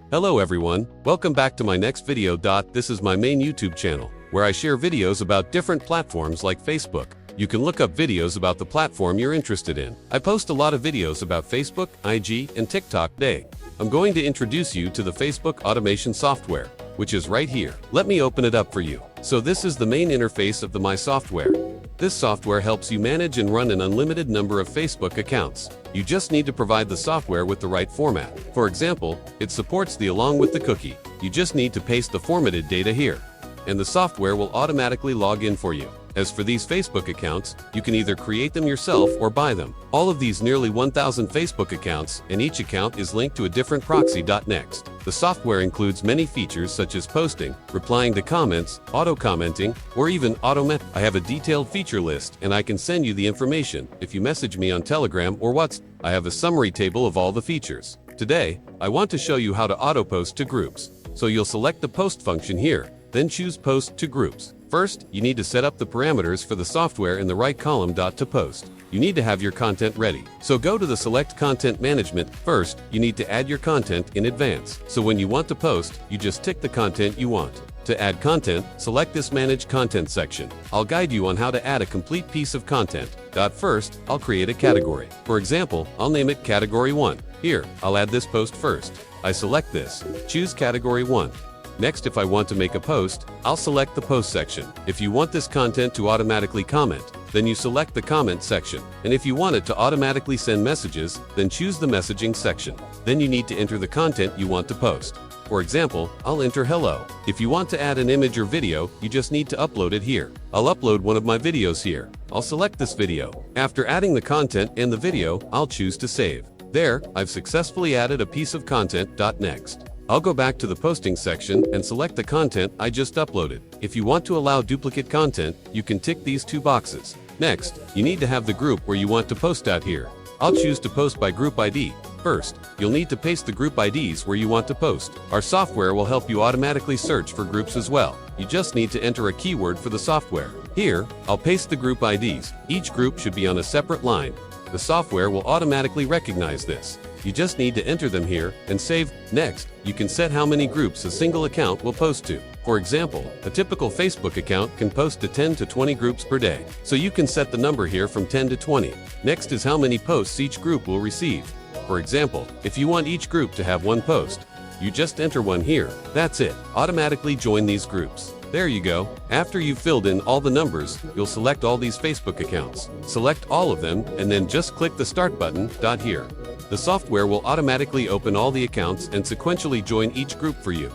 Hello everyone, welcome back to my next video. This is my main YouTube channel, where I share videos about different platforms like Facebook. You can look up videos about the platform you're interested in. I post a lot of videos about Facebook, IG, and TikTok today. I'm going to introduce you to the Facebook automation software, which is right here. Let me open it up for you. So this is the main interface of the My Software. This software helps you manage and run an unlimited number of Facebook accounts. You just need to provide the software with the right format. For example, it supports the along with the cookie. You just need to paste the formatted data here, and the software will automatically log in for you. As for these Facebook accounts, you can either create them yourself or buy them. All of these nearly 1,000 Facebook accounts, and each account is linked to a different proxy. Next, the software includes many features such as posting, replying to comments, auto-commenting, or even auto-messaging. I have a detailed feature list, and I can send you the information if you message me on Telegram or WhatsApp. I have a summary table of all the features. Today, I want to show you how to auto-post to groups. So you'll select the post function here, then choose Post to Groups. First, you need to set up the parameters for the software in the right column. To post, you need to have your content ready. So go to the Select Content Management. First, you need to add your content in advance. So when you want to post, you just tick the content you want. To add content, select this Manage Content section. I'll guide you on how to add a complete piece of content. First, I'll create a category. For example, I'll name it Category 1. Here, I'll add this post first. I select this. Choose Category 1. Next, if I want to make a post, I'll select the Post section. If you want this content to automatically comment, then you select the Comment section. And if you want it to automatically send messages, then choose the Messaging section. Then you need to enter the content you want to post. For example, I'll enter hello. If you want to add an image or video, you just need to upload it here. I'll upload one of my videos here. I'll select this video. After adding the content and the video, I'll choose to save. There, I've successfully added a piece of content. Next, I'll go back to the posting section and select the content I just uploaded. If you want to allow duplicate content, you can tick these two boxes. Next, you need to have the group where you want to post out here. I'll choose to post by group ID. First, you'll need to paste the group IDs where you want to post. Our software will help you automatically search for groups as well. You just need to enter a keyword for the software. Here, I'll paste the group IDs. Each group should be on a separate line. The software will automatically recognize this. You just need to enter them here and save. Next, you can set how many groups a single account will post to. For example, a typical Facebook account can post to 10 to 20 groups per day. So you can set the number here from 10 to 20. Next is how many posts each group will receive. For example, if you want each group to have one post, you just enter one here. That's it. Automatically join these groups. There you go. After you've filled in all the numbers, you'll select all these Facebook accounts. Select all of them and then just click the Start button. Here. The software will automatically open all the accounts and sequentially join each group for you.